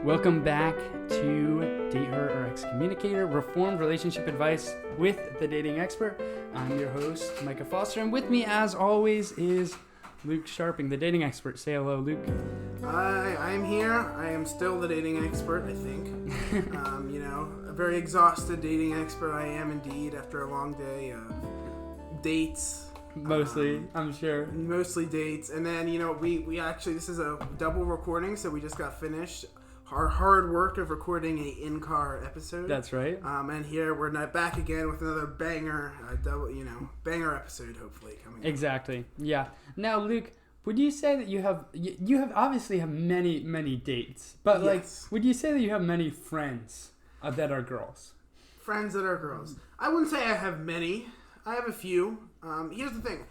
Welcome back to Date Her or Excommunicate Her, Reformed Relationship Advice with the Dating Expert. I'm your host, Micah Foster, and with me, as always, is Luke Sharping, the Dating Expert. Say hello, Luke. I'm here. I am still the dating expert, I think. A very exhausted dating expert I am indeed after a long day of dates. Mostly, I'm sure. Mostly dates. And then, we actually, this is a double recording, so we just got finished our hard work of recording a in-car episode. That's right. And here we're back again with another banger, banger episode hopefully coming. Exactly. Yeah. Now, Luke, would you say that you have obviously have many dates, but yes. would you say that you have many friends that are girls? Friends that are girls. I wouldn't say I have many. I have a few. Here's the thing.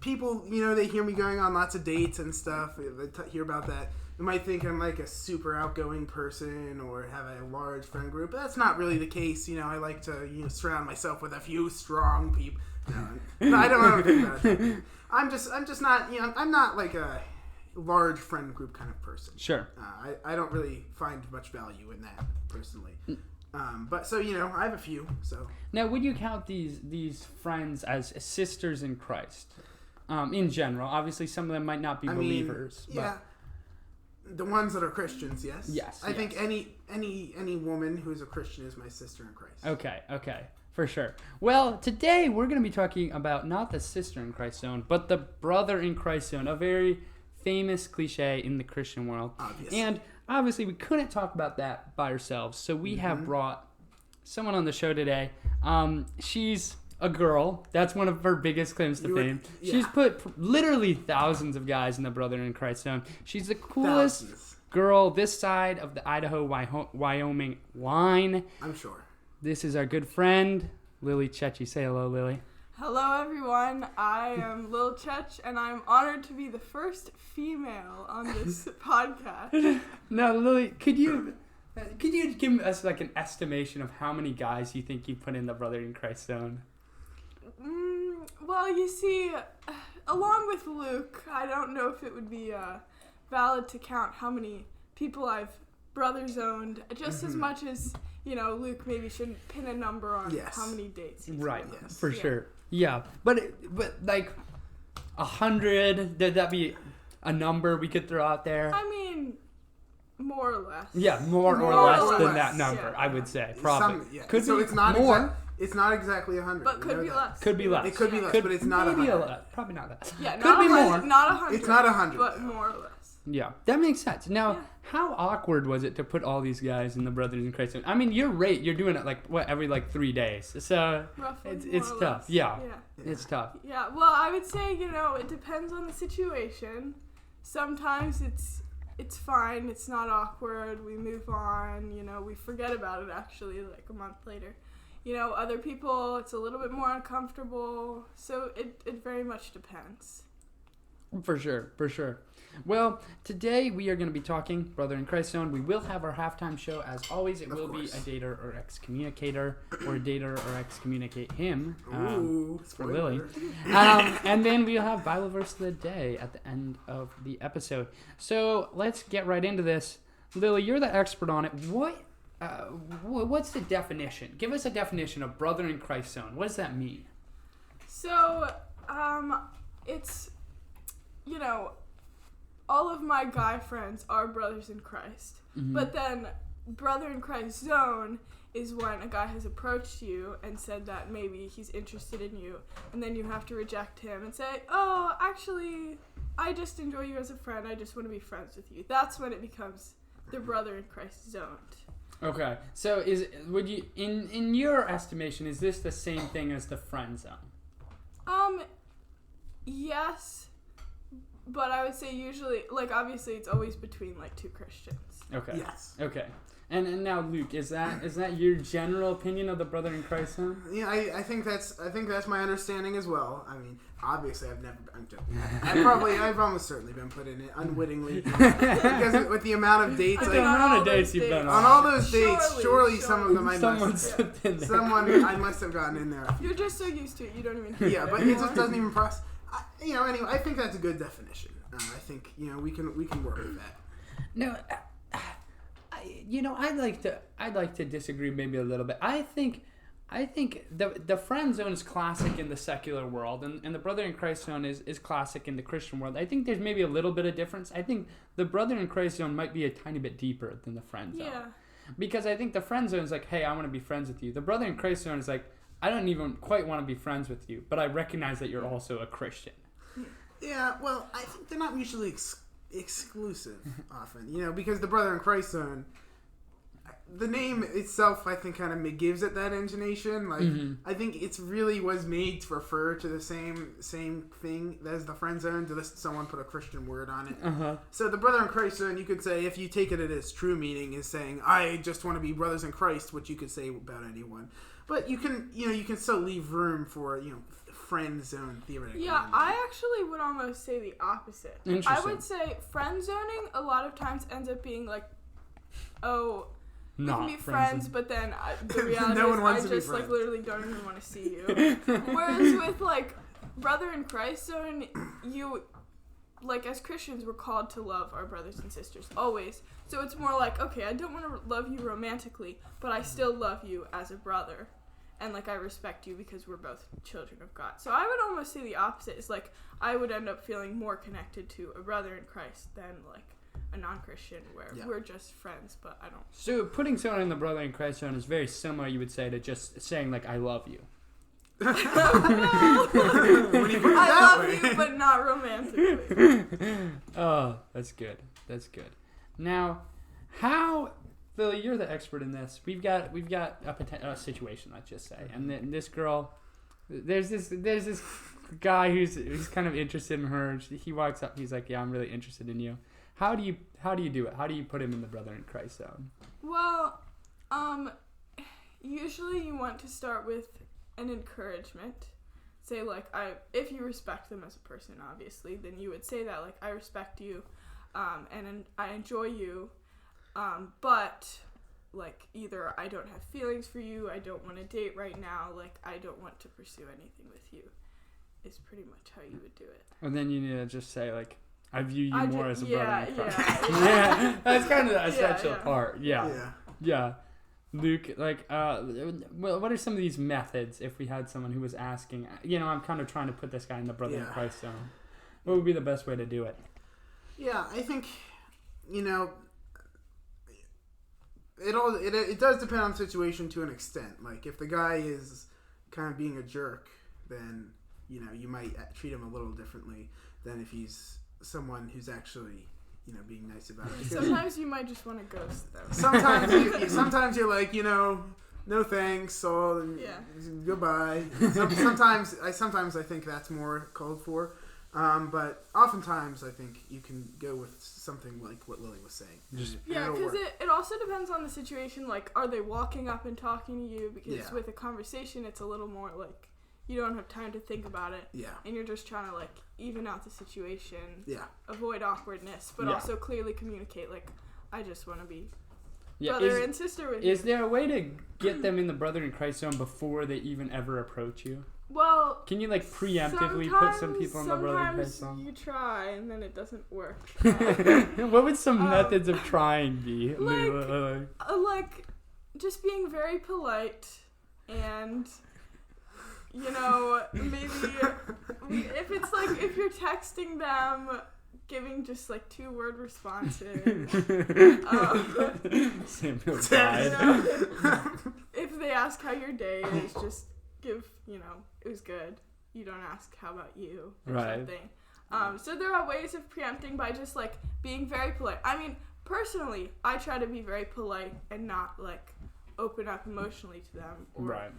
People, they hear me going on lots of dates and stuff. They hear about that. They might think I'm like a super outgoing person or have a large friend group, but that's not really the case. I like to surround myself with a few strong people. No, I don't think about it. I'm just not. I'm not like a large friend group kind of person. Sure. I don't really find much value in that personally. But so I have a few. So now, would you count these friends as sisters in Christ? In general, obviously, some of them might not be believers. Yeah. The ones that are Christians, yes. Yes. I think any woman who is a Christian is my sister in Christ. Okay. For sure. Well, today we're going to be talking about not the sister in Christ zone, but the brother in Christ zone, a very famous cliche in the Christian world. Obvious. And obviously we couldn't talk about that by ourselves, so we have brought someone on the show today. She's a girl. That's one of her biggest claims to fame. Yeah. She's put literally thousands of guys in the brother in Christ zone. She's the coolest girl this side of the Idaho-Wyoming line. I'm sure. This is our good friend, Lil Cec. Say hello, Lily. Hello, everyone. I am Lil Cec, and I'm honored to be the first female on this podcast. Now, Lily, could you give us like an estimation of how many guys you think you put in the brother in Christ zone? Well, you see, along with Luke, I don't know if it would be valid to count how many people I've brother zoned, just as much as, Luke maybe shouldn't pin a number on how many dates he's right, been on. For sure. Yeah, but like 100, did that be a number we could throw out there? I mean, more or less. Yeah, more or less than that number, I would say, probably. Could so be it's not more. It's not exactly 100. But could be less. Could be less. It could be less, but it's not 100. Probably not that. Yeah, could be more. Not 100. It's not 100. But more or less. Yeah, that makes sense. Now, how awkward was it to put all these guys in the Brothers in Christ? I mean, you're doing it every 3 days. So roughly, it's tough. Yeah, it's tough. Yeah, well, I would say, it depends on the situation. Sometimes it's fine. It's not awkward. We move on. We forget about it actually like a month later. Other people, it's a little bit more uncomfortable. So it very much depends. For sure. Well, today we are going to be talking Brother in Christ Zone. We will have our halftime show. As always, it will be a dater or excommunicator, or dater or excommunicate him. For Lily. And then we'll have Bible verse of the day at the end of the episode. So let's get right into this. Lily, you're the expert on it. What's the definition? Give us a definition of brother in Christ zone. What does that mean? So, it's, all of my guy friends are brothers in Christ. Mm-hmm. But then brother in Christ zone is when a guy has approached you and said that maybe he's interested in you, and then you have to reject him and say, oh, actually, I just enjoy you as a friend. I just want to be friends with you. That's when it becomes the brother in Christ zone. Okay, so would you in your estimation, is this the same thing as the friend zone? Yes, but I would say usually, obviously, it's always between two Christians. Okay. Yes. Okay. And now, Luke, is that your general opinion of the brother in Christ zone? Yeah, I think that's my understanding as well. I mean, obviously, I'm joking. I've almost certainly been put in it unwittingly because with the amount of dates, the amount of dates you've been on all those dates, surely some of them I must have I must have gotten in there. You're just so used to it, you don't even hear but it just doesn't even process. Anyway, I think that's a good definition. I think we can work with that. No, I'd like to disagree maybe a little bit. I think the friend zone is classic in the secular world, and the brother in Christ zone is classic in the Christian world. I think there's maybe a little bit of difference. I think the brother in Christ zone might be a tiny bit deeper than the friend zone. Yeah. Because I think the friend zone is like, hey, I want to be friends with you. The brother in Christ zone is like, I don't even quite want to be friends with you, but I recognize that you're also a Christian. Yeah, well, I think they're not mutually exclusive often, because the brother in Christ zone, the name itself, I think, kind of gives it that intonation. Like, I think it's really was made to refer to the same thing as the friend zone. To someone put a Christian word on it. So the brother in Christ zone, you could say, if you take it at its true meaning, is saying, I just want to be brothers in Christ, which you could say about anyone. But you can still leave room for friend zone theoretically. Yeah, I actually would almost say the opposite. I would say friend zoning a lot of times ends up being like, oh, we can be friends, but then the reality No is one wants I to be just friends. literally don't even want to see you. Whereas with brother in Christ zone, you as Christians we're called to love our brothers and sisters always. So it's more like, okay, I don't want to love you romantically, but I still love you as a brother. And I respect you because we're both children of God. So I would almost say the opposite. Is I would end up feeling more connected to a brother in Christ than a non-Christian where we're just friends, but I don't. So putting someone in the brother in Christ zone is very similar, you would say, to just saying I love you. When you put it that love way. you, but not romantically. Oh, that's good. That's good. Now, how... Phil, you're the expert in this. We've got a situation, let's just say, and this girl, there's this guy who's kind of interested in her. He walks up, he's like, "Yeah, I'm really interested in you." How do you do it? How do you put him in the brother in Christ zone? Well, usually you want to start with an encouragement. Say if you respect them as a person, obviously, then you would say that I respect you, and I enjoy you. But either I don't have feelings for you, I don't want to date right now, I don't want to pursue anything with you, is pretty much how you would do it. And then you need to just say I view you more as a brother in Christ. Yeah. That's kind of the essential part. Yeah. Luke, what are some of these methods if we had someone who was asking, I'm kind of trying to put this guy in the brother in Christ zone. What would be the best way to do it? Yeah, I think, it does depend on the situation to an extent. If the guy is kind of being a jerk, then you might treat him a little differently than if he's someone who's actually being nice about it. Sometimes you might just want to ghost them. Sometimes you're like, no thanks, so goodbye. Sometimes I think that's more called for. But oftentimes I think you can go with something like what Lily was saying. Because it also depends on the situation. Are they walking up and talking to you? Because with a conversation, it's a little more you don't have time to think about it. Yeah. And you're just trying to even out the situation. Yeah. Avoid awkwardness, but also clearly communicate. I just want to be brother and sister with you. Is there a way to get them in the brother in Christ zone before they even ever approach you? Well, can you preemptively put some people in the brother in Christ zone? Sometimes you try and then it doesn't work. What would some methods of trying be? Just being very polite and maybe if it's if you're texting them, giving just 2-word responses. Simple if they ask how your day is, just give it was good. You don't ask how about you or something. So there are ways of preempting by just being very polite. I mean, personally, I try to be very polite and not open up emotionally to them or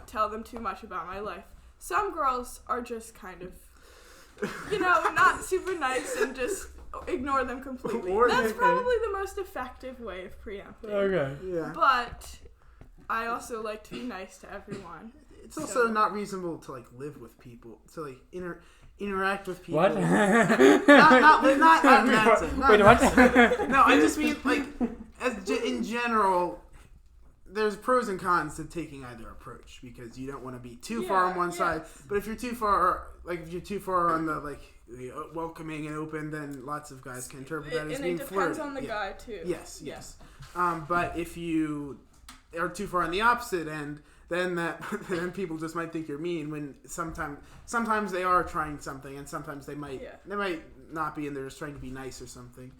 tell them too much about my life. Some girls are just kind of not super nice and just ignore them completely. That's probably the most effective way of preempting. Okay. Yeah. But I also like to be nice to everyone. It's also not reasonable to live with people, to interact with people. What? not in that sense. Wait, what? No, I just mean in general. there's pros and cons to taking either approach because you don't want to be too far on one side. But if you're too far, on the welcoming and open, then lots of guys can interpret that as being flirty. And it depends on the guy too. Yes. But if you are too far on the opposite end, then people just might think you're mean. When sometimes they are trying something, and sometimes they might not be, and they're just trying to be nice or something.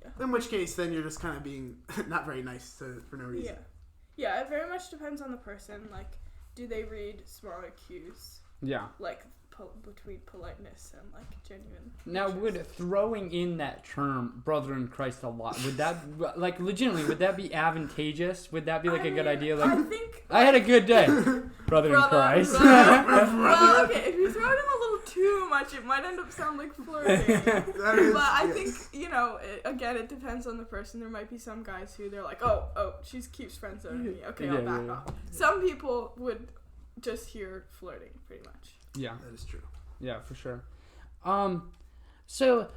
Yeah. In which case, then you're just kind of being not very nice for no reason. Yeah, it very much depends on the person. Like, do they read smaller cues? Yeah. Like, between politeness and, like, genuine Now, would throwing in that term, brother in Christ, a lot, would that, like, legitimately, would that be advantageous? Would that be, like, a good idea? Like, I think... I had a good day, brother in Christ. Well, okay, if you throw it in a little too much, it might end up sounding like flirting. I think, again, it depends on the person. There might be some guys who they're like, oh, she keeps friend zoning me. Okay, I'll back off. Some people would just hear flirting, pretty much. Yeah, that is true. Yeah, for sure. So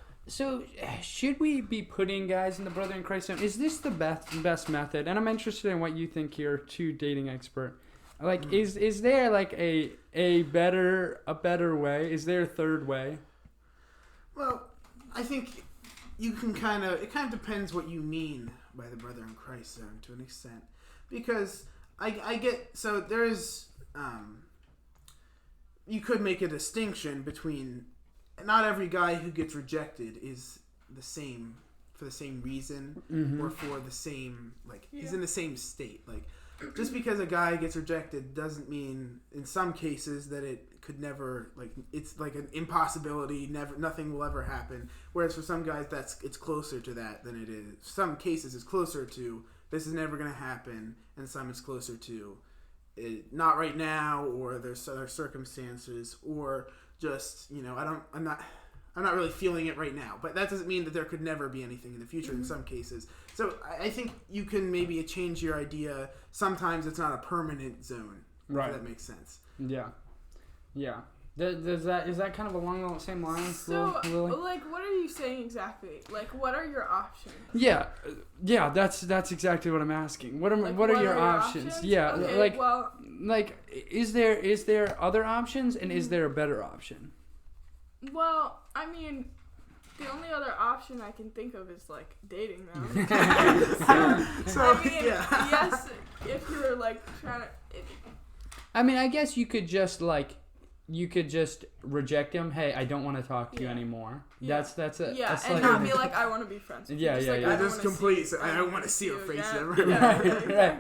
should we be putting guys in the brother in Christ zone? Is this the best method? And I'm interested in what you think here, too, dating expert. Like, is there like a better way? Is there a third way? Well, I think you can it kind of depends what you mean by the brother in Christ zone to an extent, because I get so there's you could make a distinction between not every guy who gets rejected is the same for the same reason or for the same he's in the same state. Like, just because a guy gets rejected doesn't mean in some cases that it could never it's like an impossibility. Nothing will ever happen. Whereas for some guys it's closer to that than it is. Some cases it's closer to this is never going to happen, and some it's closer to not right now, or there's other circumstances, or just I'm not really feeling it right now. But that doesn't mean that there could never be anything in the future in some cases. So I think you can maybe change your idea. Sometimes it's not a permanent zone. Right. If that makes sense. Yeah. Is that kind of along the same lines? So, what are you saying exactly? Like, what are your options? Yeah, that's exactly what I'm asking. What are your options? Yeah, okay, is there other options, and is there a better option? Well, I mean, the only other option I can think of is dating them. Yes, if you're trying to. I mean, I guess you could just reject him. Hey, I don't want to talk to you anymore. Yeah. That's it. Yeah, and not be like, I want to be friends with you. That's complete. I don't want to see your face ever. Right.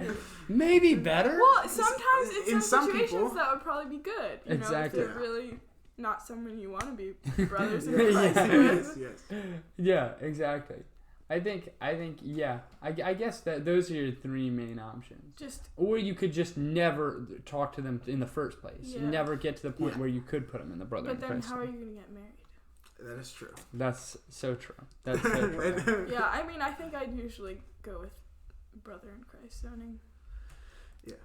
Maybe better. Well, sometimes in some situations people, that would probably be good. Exactly. If they're really not someone you want to be brothers in Christ with. Yes. Yeah, exactly. I think, yeah. I guess that those are your three main options. Or you could just never talk to them in the first place. Yeah. Never get to the point where you could put them in the brother in Christ. But then how are you going to get married? That is true. That's so true. That's so true. Yeah, I mean, I think I'd usually go with brother in Christ zoning. Yeah.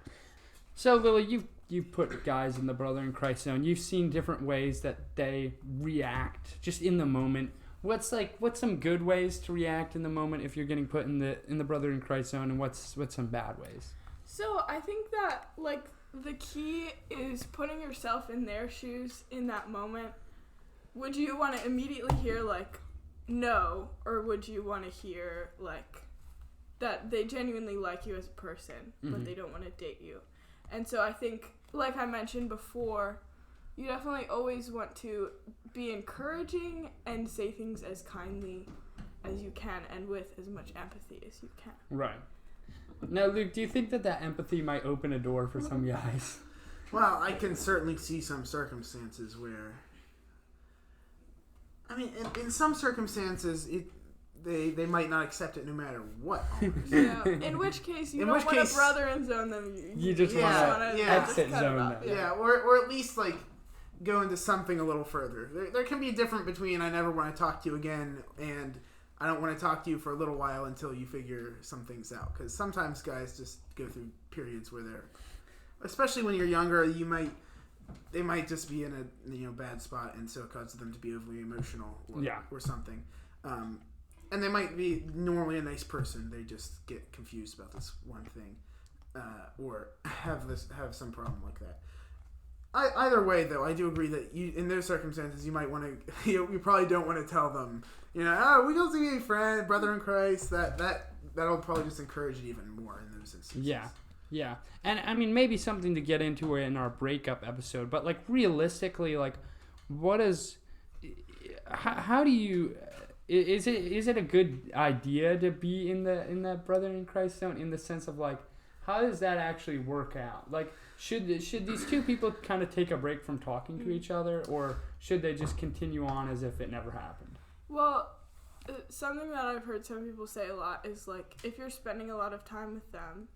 So, Lily, you put guys in the brother in Christ zone. You've seen different ways that they react just in the moment. What's some good ways to react in the moment if you're getting put in the brother in Christ zone, and what's some bad ways? So I think that the key is putting yourself in their shoes in that moment. Would you want to immediately hear no, or would you want to hear that they genuinely like you as a person, but they don't want to date you? And so I think, like I mentioned before, you definitely always want to be encouraging and say things as kindly as you can and with as much empathy as you can. Right. Now, Luke, do you think that empathy might open a door for some guys? Well, I can certainly see some circumstances where... I mean, in some circumstances, they might not accept it no matter what. Yeah. In which case, you don't want to brother and zone them. You just want to exit zone them. Yeah, or at least go into something a little further. There can be a difference between I never want to talk to you again and I don't want to talk to you for a little while until you figure some things out. Because sometimes guys just go through periods where they're, especially when you're younger, they might just be in a bad spot, and so it causes them to be overly emotional or something. And they might be normally a nice person. They just get confused about this one thing. or have some problem like that. Either way, though, I do agree that in those circumstances, you might want to. You probably don't want to tell them. We go see a friend, brother in Christ. That'll probably just encourage it even more in those instances. Yeah, and I mean maybe something to get into in our breakup episode, but like realistically, like what is? How do you? Is it a good idea to be in that brother in Christ zone in the sense of like how does that actually work out? Like should these two people kind of take a break from talking to each other, or should they just continue on as if it never happened? Well, something that I've heard some people say a lot is like if you're spending a lot of time with them,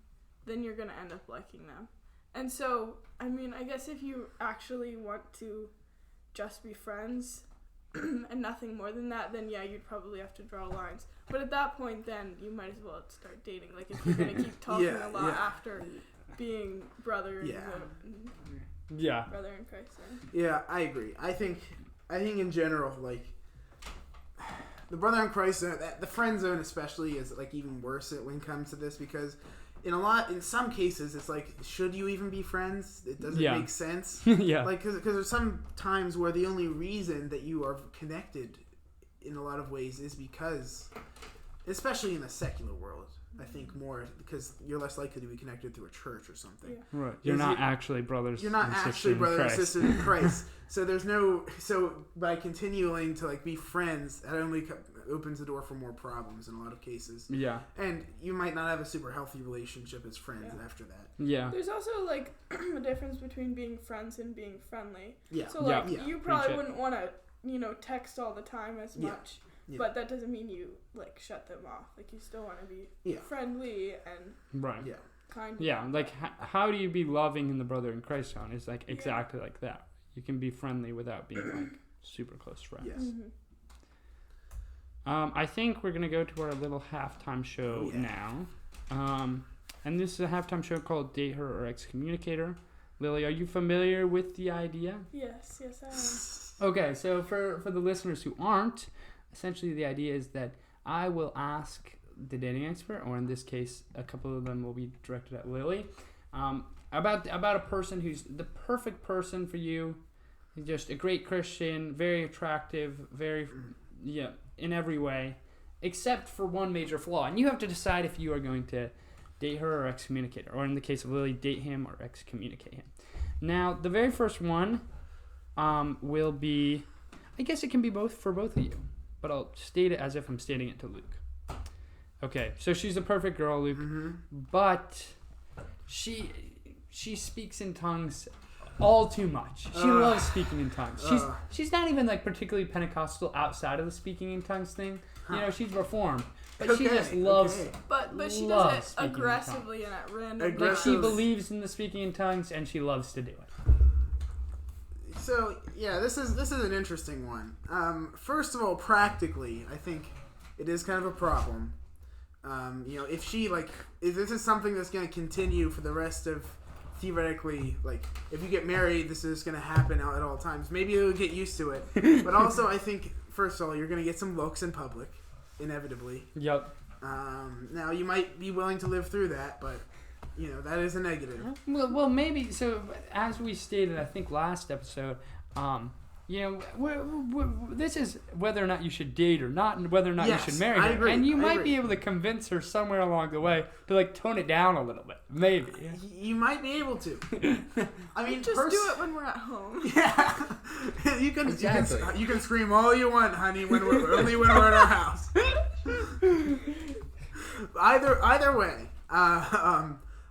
then you're gonna end up liking them. And so I mean I guess if you actually want to just be friends and nothing more than that, then yeah, you'd probably have to draw lines. But at that point, then you might as well start dating. Like if you're gonna keep talking a lot after being brother in brother in Christ. Yeah, I agree. I think in general, like the brother in Christ zone, the friend zone especially is like even worse when it comes to this because in some cases it's like should you even be friends? It doesn't make sense. Like because there's some times where the only reason that you are connected in a lot of ways is because, especially in the secular world, I think more because you're less likely to be connected through a church or something. Right. You're not actually brothers. You're not actually brother and sister in Christ. So by continuing to like be friends, that only opens the door for more problems in a lot of cases. Yeah. And you might not have a super healthy relationship as friends after that. Yeah. There's also like a difference between being friends and being friendly. Yeah. So like you probably wouldn't want to, text all the time as much. Yeah. But that doesn't mean you like shut them off. Like you still want to be friendly and kind. Yeah, like how do you be loving in the brother in Christ zone? Is like exactly like that. You can be friendly without being like super close friends. Yes. Mm-hmm. I think we're gonna go to our little halftime show now, and this is a halftime show called "Date Her or Excommunicate Her." Lily, are you familiar with the idea? Yes, I am. Okay, so for the listeners who aren't. Essentially, the idea is that I will ask the dating expert, or in this case, a couple of them will be directed at Lily, about a person who's the perfect person for you. He's just a great Christian, very attractive, in every way, except for one major flaw. And you have to decide if you are going to date her or excommunicate her, or in the case of Lily, date him or excommunicate him. Now, the very first one will be, I guess it can be both for both of you. But I'll state it as if I'm stating it to Luke. Okay, so she's a perfect girl, Luke, but she speaks in tongues all too much. She loves speaking in tongues. She's not even like particularly Pentecostal outside of the speaking in tongues thing. She's reformed, but she just loves. But she does it aggressively and at random. Like she believes in the speaking in tongues and she loves to do it. So this is an interesting one. First of all, practically, I think it is kind of a problem. If this is something that's going to continue for the rest of, theoretically, like if you get married, this is going to happen at all times. Maybe you'll get used to it. But also, I think first of all, you're going to get some looks in public, inevitably. Yep. Now you might be willing to live through that, but. That is a negative. Well, maybe. So, as we stated, I think last episode, this is whether or not you should date or not, and whether or not you should marry her. I agree. And you might be able to convince her somewhere along the way to like tone it down a little bit. Maybe. You might be able to. I mean, just do it when we're at home. Yeah. You can scream all you want, honey, only when we're at our house. Either way.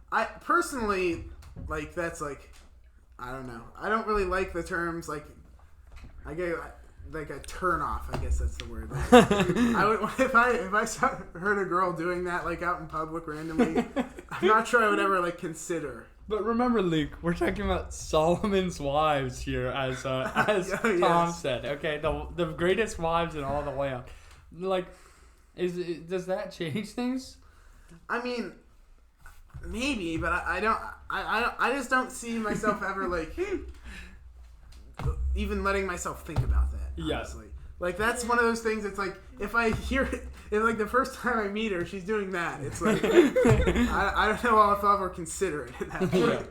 I personally, like, that's like, I don't know. I don't really like the terms, like, I get like a turn off, I guess that's the word. Like, I would, if I heard a girl doing that, like, out in public randomly, I'm not sure I would ever, like, consider. But remember, Luke, we're talking about Solomon's wives here, as Tom said. Okay, the greatest wives in all the land. Like, does that change things? I mean... Maybe, but I just don't see myself ever like even letting myself think about that. Honestly, Like, that's one of those things. It's like, if I hear it, if like the first time I meet her, she's doing that. It's like, I don't know if I'll ever consider it at that point.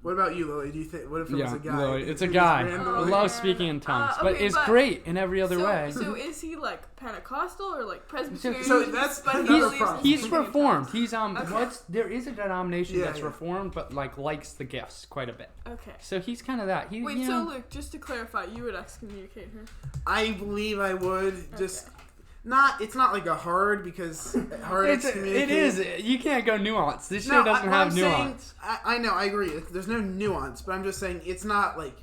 What about you, Lily? Do you think? What if it was a guy? Lily, it's a guy. Oh, Loves yeah. speaking in tongues, Okay, but is but- great in every other way. So is he like Pentecostal or like Presbyterian? So that's but he another believes in problem. He's speaking in reformed. tongues. He's Okay. there is a denomination Yeah, that's yeah. reformed, but like likes the gifts quite a bit. Okay. So he's kind of that. He, Wait, you so know, Luke, just to clarify, you would excommunicate her? I believe I would just not. It's not like a hard because hard it excommunicate. is. You can't go nuance. This show No, doesn't what have I'm saying- nuance. I know, I agree. There's no nuance, but I'm just saying it's not like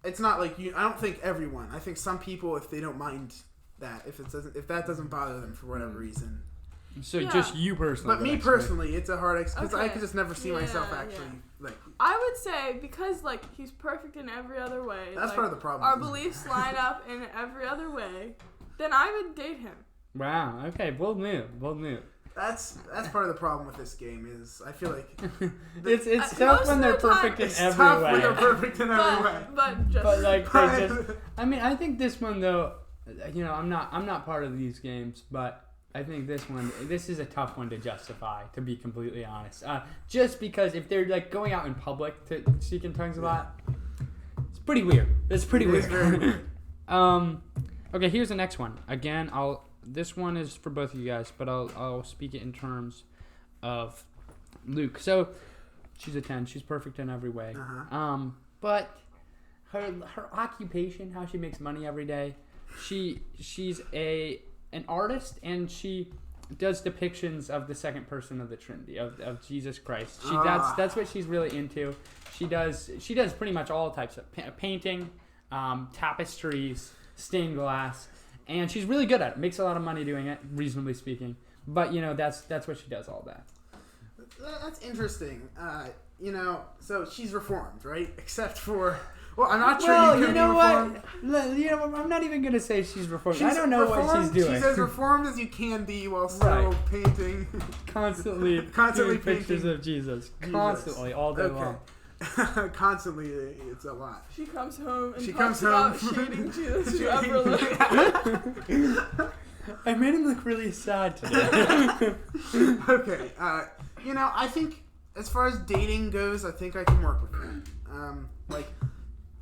you. I don't think everyone. I think some people, if they don't mind that, if that doesn't bother them for whatever reason. So Yeah. just you personally. But me would excommunicate. personally, it's a hard because I Okay. could just never see myself Yeah, actually like. I would say because like he's perfect in every other way. That's like, part of the problem. Our beliefs line up in every other way. Then I would date him. Wow. Okay. Bold move. That's part of the problem with this game is I feel like It's most tough of when the they're time- perfect in it's every tough way. when they're perfect in every way. But just But like they just, But- I mean, I think this one though, you know, I'm not part of these games, but I think this is a tough one to justify, to be completely honest. Just because if they're like going out in public to speak in tongues a lot, it's pretty weird. It's pretty It is weird. very weird. Okay, here's the next one. Again, this one is for both of you guys, but I'll speak it in terms of Luke. So she's a 10. She's perfect in every way. Uh-huh. But her occupation, how she makes money every day, she's an artist, and she does depictions of the second person of the Trinity, of Jesus Christ. That's what she's really into. She does pretty much all types of painting, tapestries, stained glass, and she's really good at it. Makes a lot of money doing it, reasonably speaking. But you know, that's what she does all that. That's interesting. You know, so she's reformed, right? Except for, well, I'm not sure Well, you you can know be reformed. what? You know, I'm not even gonna say she's reformed. I don't know what she's reformed. doing. She's as reformed as you can be while still Right. painting. Constantly Constantly doing pictures painting of Jesus. Constantly, all day long. Constantly, it's a lot. she comes home and She talks comes about home. shading Jesus to upper lip. I made him look really sad today. Okay. You know, I think as far as dating goes, I think I can work with that. Like,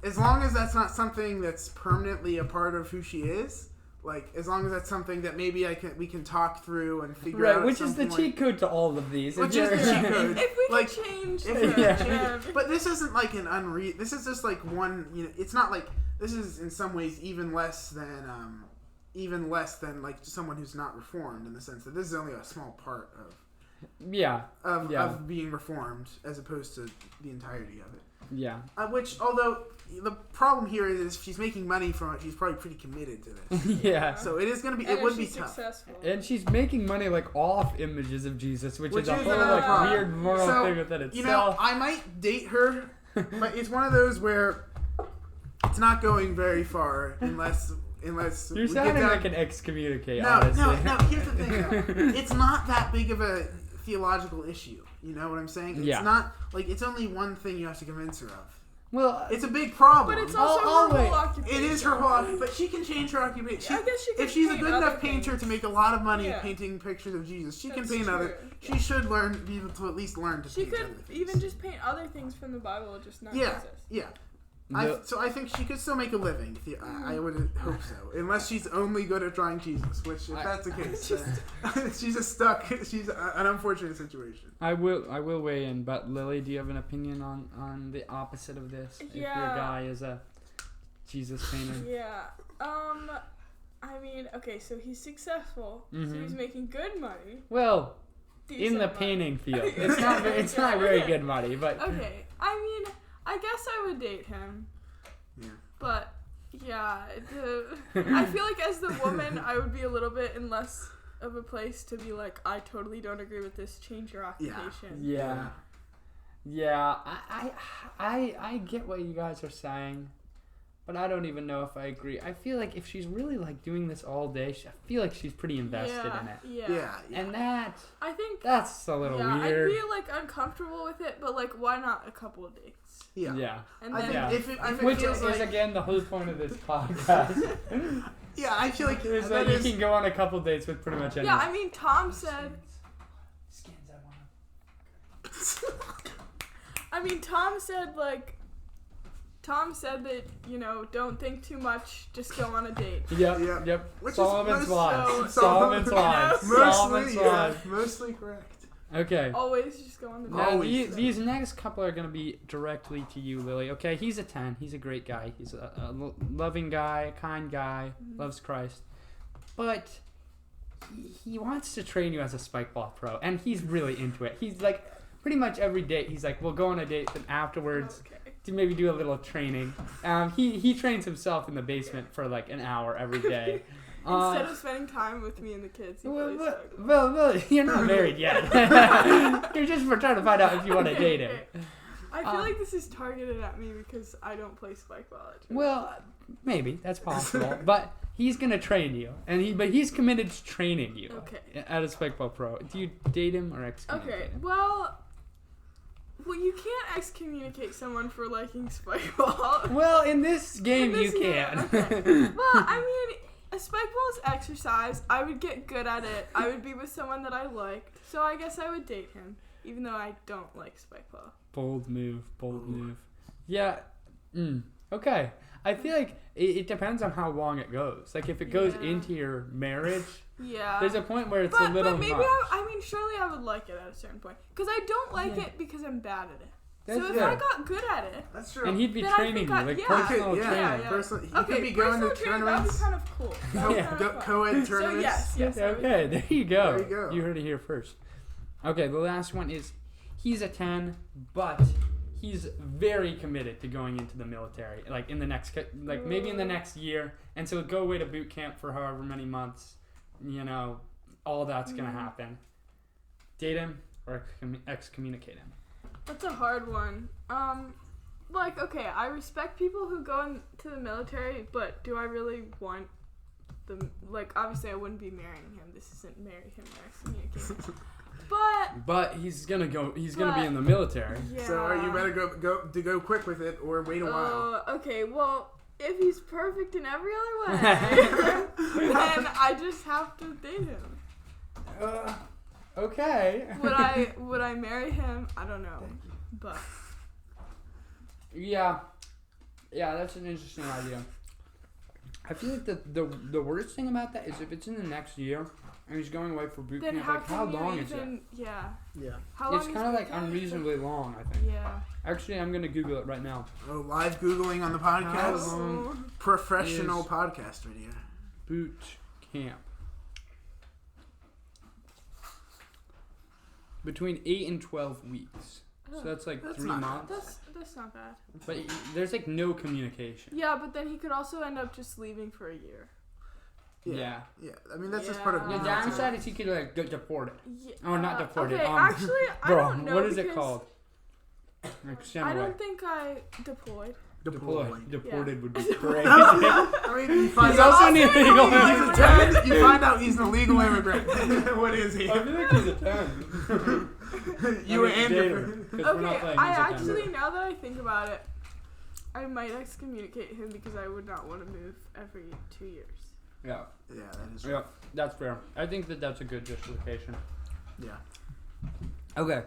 as long as that's not something that's permanently a part of who she is. Like, as long as that's something that maybe we can talk through and figure out. Right, at which some is the point. cheat code to all of these. Which If is the you're- cheat code. If we Like, could change If her, we can Yeah. change it. But this isn't like an this is just like one, you know, it's not like, this is in some ways even less than like someone who's not reformed, in the sense that this is only a small part Yeah, of being reformed as opposed to the entirety of it. yeah. Which, although the problem here is she's making money from it, she's probably pretty committed to this. Yeah. So it is going to be, and it would if be she's tough. successful. And she's making money like off images of Jesus, which is a is whole another like problem. weird moral So, thing within itself. You know, I might date her, but it's one of those where it's not going very far unless You're we sounding get down. like an excommunicate, No, honestly. no. Here's the thing, though. It's not that big of a theological issue. You know what I'm saying? It's Yeah. not like it's only one thing you have to convince her of. Well, It's a big problem. But it's also I'll her wait. whole occupation. It is her whole, but she can change her occupation. I guess she can If she's a paint good other enough painter things. to make a lot of money Yeah. painting pictures of Jesus, she can That's paint true. other. She should be able to at least learn to She paint could other things. even just paint other things from the Bible, just not Yeah, Jesus. yeah. No. So I think she could still make a living. I would hope so, unless she's only good at drawing Jesus. Which, if that's the case, then she's just stuck. She's an unfortunate situation. I will weigh in, but Lily, do you have an opinion on the opposite of this? If your Yeah. guy is a Jesus painter. Yeah. I mean, okay, so he's successful. So Mhm. he's making good money. Well, in decent the money. painting field, it's not very good money, but Okay, I mean, I guess I would date him. Yeah. But yeah, I feel like as the woman, I would be a little bit in less of a place to be like, I totally don't agree with this. Change your occupation. yeah. I get what you guys are saying, but I don't even know if I agree. I feel like if she's really like doing this all day, I feel like she's pretty invested in it. Yeah. And I think that's a little weird. I'd be like uncomfortable with it, but like why not a couple of dates? Yeah. And I then think if it which feels is like, again the whole point of this podcast. yeah, I feel like Is that that you is. can go on a couple dates with pretty much anyone. Yeah, I mean Tom said. Skins I want. Tom said that, you know, don't think too much, just go on a date. Yep. Which is Solomon's most- Solomon's Solomon's Mostly correct. Okay. Always just go on the date. Now, Always. these next couple are going to be directly to you, Lily. Okay, he's a 10. He's a great guy. He's a loving guy, a kind guy, loves Christ. But he wants to train you as a spike ball pro, and he's really into it. He's like, pretty much every date, he's like, we'll go on a date, then afterwards, to maybe do a little training. He trains himself in the basement for like an hour every day. Instead of spending time with me and the kids, he plays well, you're not married yet. You're just trying to find out if you want to date him. I feel like this is targeted at me because I don't play spike ball at church. Well, maybe that's possible, but he's gonna train you, but he's committed to training you. Okay. At a spike ball pro. Do you date him or excommunicate Okay, him? well, you can't excommunicate someone for liking spike ball. Well, in this game, In this you game, can. okay. Well, I mean, a spike ball is exercise. I would get good at it. I would be with someone that I liked. So I guess I would date him, even though I don't like spike ball. Bold move. Yeah. Okay. I feel like it depends on how long it goes. Like, if it goes into your marriage, there's a point where it's a little But maybe, much. I mean, surely I would like it at a certain point. Because I don't like it because I'm bad at it. That's so if fair. I got good at it, That's true. And he'd be then I training think you, like yeah. personal Yeah, training. yeah. Personally, he okay, could be going to personal training, that'd be tournaments. kind of cool. That'd be kind of fun. Co-ed So tournaments. yes, I would Okay, there you go. There you go. You heard it here first. Okay, the last one is he's a 10, but he's very committed to going into the military. Like in the next, maybe in the next year, and so go away to boot camp for however many months. You know, all that's gonna happen. Date him or excommunicate him. That's a hard one. Okay, I respect people who go into the military, but do I really want them? Like, obviously, I wouldn't be marrying him. This isn't marry him or excommunicate him. But he's gonna go. He's gonna be in the military. Yeah. So you better go quick with it or wait a while. Okay, well, if he's perfect in every other way, then I just have to date him. Okay. Would I marry him? I don't know, but Yeah, that's an interesting idea. I feel like the worst thing about that is if it's in the next year and he's going away for boot then camp, like how long is it? Yeah. Yeah. How long It's is kind of boot like camp? unreasonably long, I think. Yeah. Actually, I'm gonna Google it right now. Oh, live Googling on the podcast. How long Professional is- podcast radio. Boot camp. Between 8 and 12 weeks. So that's like That's 3 not- months. That's not bad. But there's like no communication. Yeah, but then he could also end up just leaving for a year. Yeah. Yeah. I mean, that's just part of The Yeah. downside is he could like get deported. Yeah. Oh, not deported. Okay, actually, I Bro, don't know. what is it because called? Like sent I away. don't think I deployed. Deported would be great. I mean, you find He's out also an illegal he's a immigrant. 10, you find out he's an illegal immigrant. What is he? I feel like he's a 10. You I mean, and date your him, 'cause we're not Okay, playing, I he's a 10. actually, now that I think about it, I might excommunicate him because I would not want to move every 2 years. Yeah. Yeah, that is. Yeah, that's fair. I think that's a good justification. Yeah. Okay,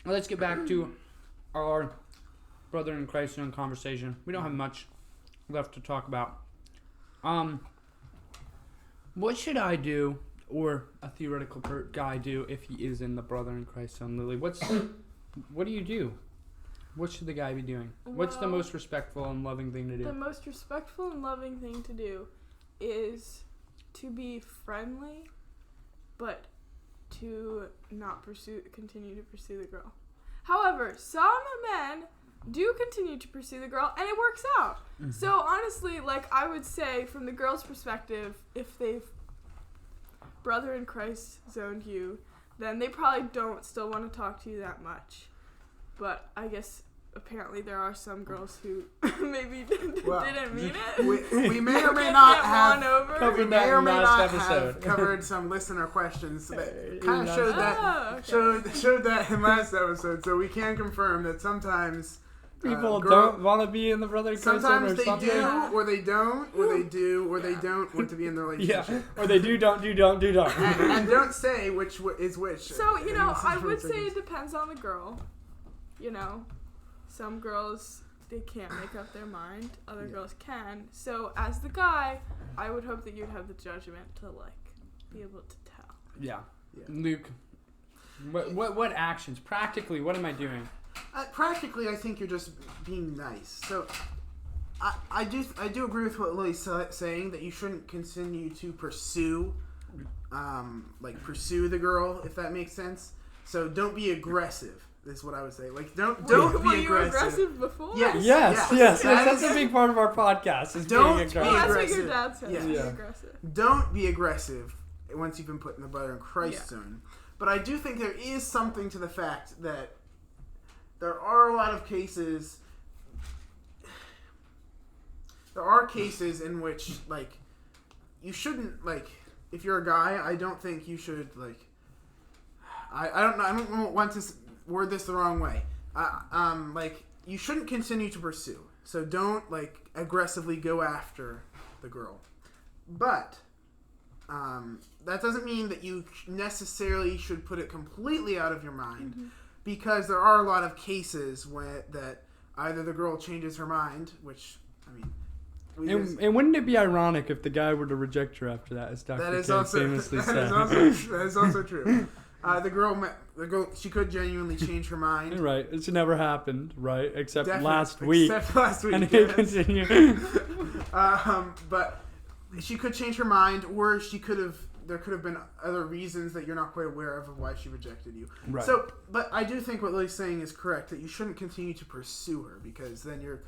well, let's get back to our brother in Christ in conversation. We don't have much left to talk about. What should I do, or a theoretical guy do, if he is in the brother in Christ zone, Lily? What do you do? What should the guy be doing? What's the Well, most respectful and loving thing to do? The most respectful and loving thing to do is to be friendly, but to not continue to pursue the girl. However, some men do continue to pursue the girl, and it works out. Mm-hmm. So honestly, like, I would say from the girl's perspective, if they've brother in Christ zoned you, then they probably don't still want to talk to you that much. But I guess apparently there are some girls who maybe Well, didn't mean it. We may or may Can't not get have won over. Covered we that may or in may last not episode. have covered some listener questions that kind last- of showed that Oh, okay. showed that in last episode. So we can confirm that sometimes People girl- don't want to be in the brother in Christ sometimes or they something. do, or they don't, or they do, or they don't want to be in the Yeah, relationship. or they do, don't. and don't say which is which. So, in I this would say situation. it depends on the girl. Some girls, they can't make up their mind. Other girls can. So, as the guy, I would hope that you'd have the judgment to, be able to tell. Yeah. Yeah. Luke, what actions? Practically, what am I doing? Practically, I think you're just being nice. So, I do agree with what Lily's saying, that you shouldn't continue to pursue the girl, if that makes sense. So don't be aggressive. Is what I would say. Don't Were be you aggressive. aggressive before? Yes. That That's is- a big part of our podcast. Is Don't being be Well, aggressive. that's what your aggressive. dad said. Yeah. Be Yeah. aggressive. Don't be aggressive once you've been put in the brother in Christ Yeah. zone. But I do think there is something to the fact that there are a lot of cases. There are cases in which, you shouldn't, if you're a guy, I don't think you should, I don't know, I don't want to word this the wrong way. You shouldn't continue to pursue. So don't, aggressively go after the girl. But, that doesn't mean that you necessarily should put it completely out of your mind. Mm-hmm. Because there are a lot of cases that either the girl changes her mind, which, And wouldn't it be ironic if the guy were to reject her after that, as Dr. that is K also famously said? that is also true. The girl, she could genuinely change her mind. Right, it's never happened, right? Except Definitely- last week. Except last week. And it yes. continue. But she could change her mind, or there could have been other reasons that you're not quite aware of why she rejected you. Right. So, but I do think what Lily's saying is correct, that you shouldn't continue to pursue her, because then you're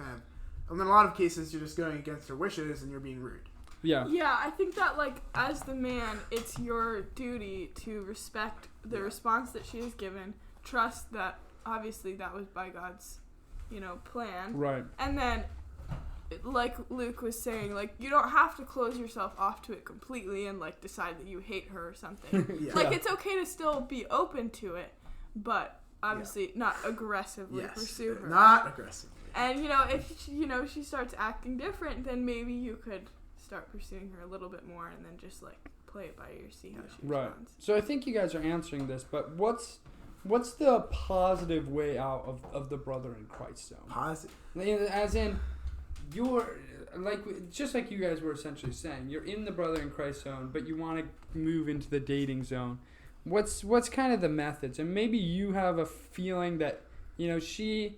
in a lot of cases, you're just going against her wishes and you're being rude. Yeah. Yeah, I think that, as the man, it's your duty to respect the response that she has given, trust that, obviously, that was by God's, plan. Right. And then, like Luke was saying, you don't have to close yourself off to it completely and, decide that you hate her or something. Yeah. It's okay to still be open to it, but obviously not aggressively pursue her. Not aggressive. And, if, she starts acting different, then maybe you could start pursuing her a little bit more and then just, play it by ear, see how she Right. responds. So I think you guys are answering this, but what's the positive way out of the brother in Christ zone? Positive. As in, you're just like you guys were essentially saying, you're in the brother in Christ zone, but you want to move into the dating zone. What's kind of the methods? And maybe you have a feeling that she,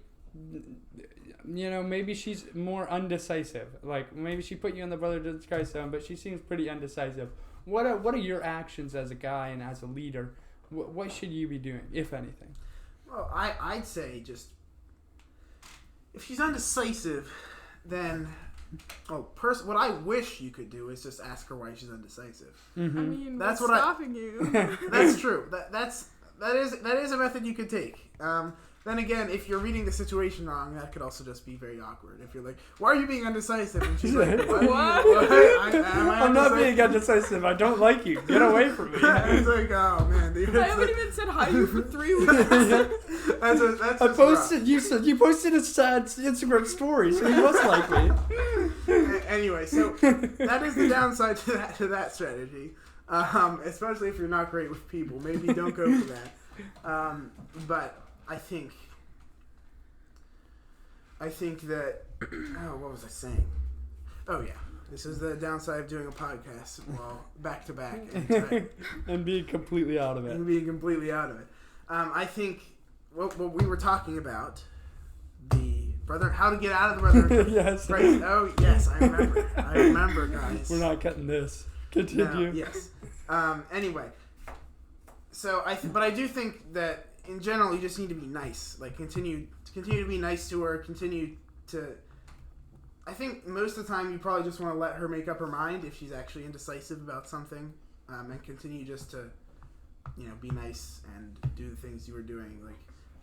maybe she's more undecisive. Maybe she put you in the brother in Christ zone, but she seems pretty undecisive. What are your actions as a guy and as a leader? What should you be doing, if anything? Well, I'd say just, if she's undecisive, then, what I wish you could do is just ask her why she's undecisive. Mm-hmm. I mean, That's what's what I- stopping you? That's true. That is a method you could take. Then again, if you're reading the situation wrong, that could also just be very awkward. If you're like, "Why are you being undecisive?" and she's like, What? I'm not being undecisive. I don't like you. Get away from me. It's like, oh man, dude. I haven't even said hi to you for 3 weeks. That's I just posted. You posted a sad Instagram story, so you must like me. rough. Anyway, so that is the downside to that strategy. Especially if you're not great with people, maybe don't go for that. But I think that. Oh, what was I saying? Oh yeah, this is the downside of doing a podcast back to back And being completely out of it. and being completely out of it. I think what we were talking about, the brother, how to get out of the brother. Yes. Right. Oh yes, I remember. I remember, guys. We're not cutting this. Continue. No, yes. Anyway, so but I do think that in general you just need to be nice. Continue to be nice to her. Continue to. I think most of the time you probably just want to let her make up her mind if she's actually indecisive about something, and continue just to, be nice and do the things you were doing.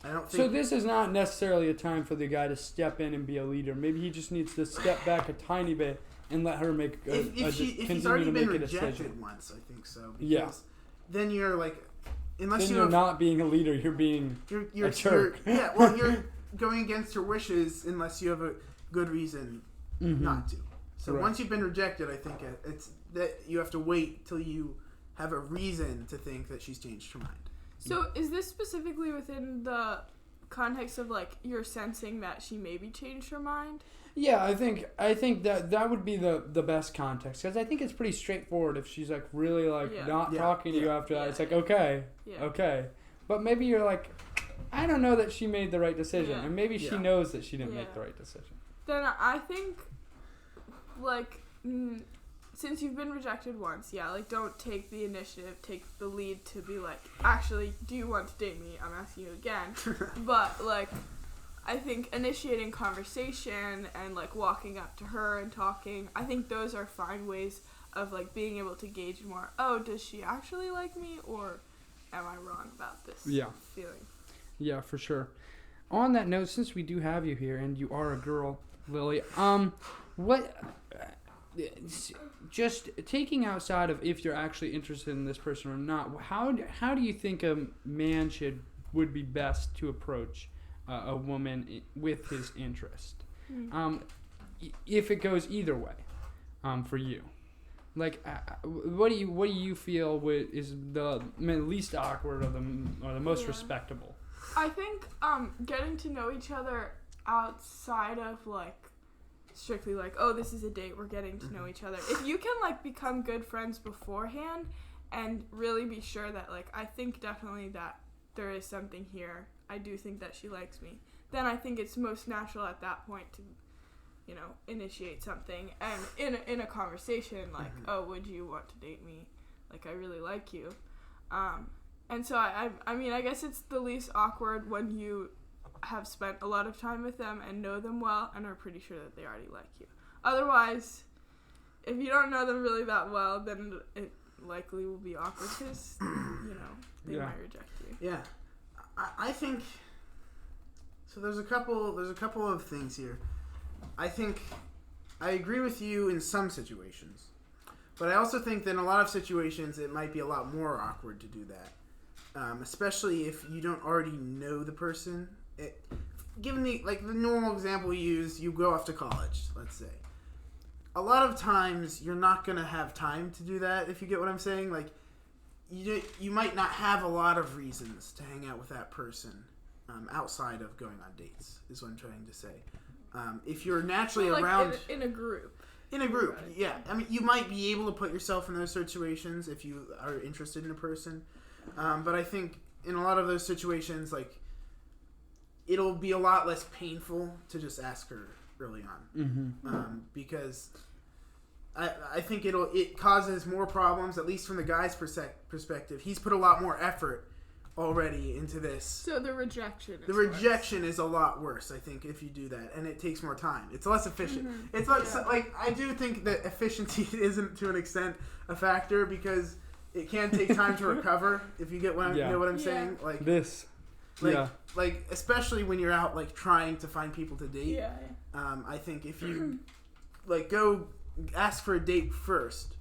I don't So think. this is not necessarily a time for the guy to step in and be a leader. Maybe he just needs to step back a tiny bit and let her make if he's already been rejected once, I think so. Because then you're like, unless then you you're have, not being a leader. You're being you're a jerk. you're going against her wishes unless you have a good reason Mm-hmm. not to. So Right. once you've been rejected, I think it's that you have to wait till you have a reason to think that she's changed her mind. So is this specifically within the context of like you're sensing that she maybe changed her mind? Yeah, I think that would be the best context, because I think it's pretty straightforward if she's like really like not talking to you after that. It's like okay, but maybe you're like, I don't know that she made the right decision, and maybe she knows that she didn't make the right decision. Then I think like since you've been rejected once, like don't take the initiative, take the lead to be like, actually, do you want to date me? I'm asking you again. But like I think initiating conversation and like walking up to her and talking, I think those are fine ways of like being able to gauge more, oh, does she actually like me, or am I wrong about this feeling? Yeah, for sure. On that note, since we do have you here and you are a girl, Lily, what just taking outside of if you're actually interested in this person or not, how do you think a man would be best to approach a woman with his interest? If it goes either way, for you, like what do you feel is the least awkward or the most respectable? I think getting to know each other outside of like strictly like, oh, this is a date, we're getting to know each other. If you can like become good friends beforehand and really be sure that like, I think definitely that there is something here, I do think that she likes me, then I think it's most natural at that point to, you know, initiate something and in a conversation like, oh, would you want to date me? Like, I really like you. And so I mean, I guess it's the least awkward when you have spent a lot of time with them and know them well and are pretty sure that they already like you. Otherwise, if you don't know them really that well, then it likely will be awkward because, you know, they might reject you. Yeah. I think, so there's a couple of things here. I think I agree with you in some situations, but I also think that in a lot of situations it might be a lot more awkward to do that. Especially if you don't already know the person. Given the normal example you use, you go off to college, let's say. A lot of times you're not going to have time to do that, if you get what I'm saying. Like, you might not have a lot of reasons to hang out with that person outside of going on dates, is what I'm trying to say. If you're naturally around... in a group. In a group, yeah. I mean, you might be able to put yourself in those situations if you are interested in a person. But I think in a lot of those situations, like, it'll be a lot less painful to just ask her early on. Because I think it causes more problems, at least from the guy's perspective. He's put a lot more effort already into this. So the rejection is a lot worse, I think, if you do that. And it takes more time. It's less efficient. It's less, like, I do think that efficiency isn't, to an extent, a factor, because... it can take time to recover, if you get what you know what I'm saying. Like this, like especially when you're out like trying to find people to date. Yeah. I think if you like go ask for a date first,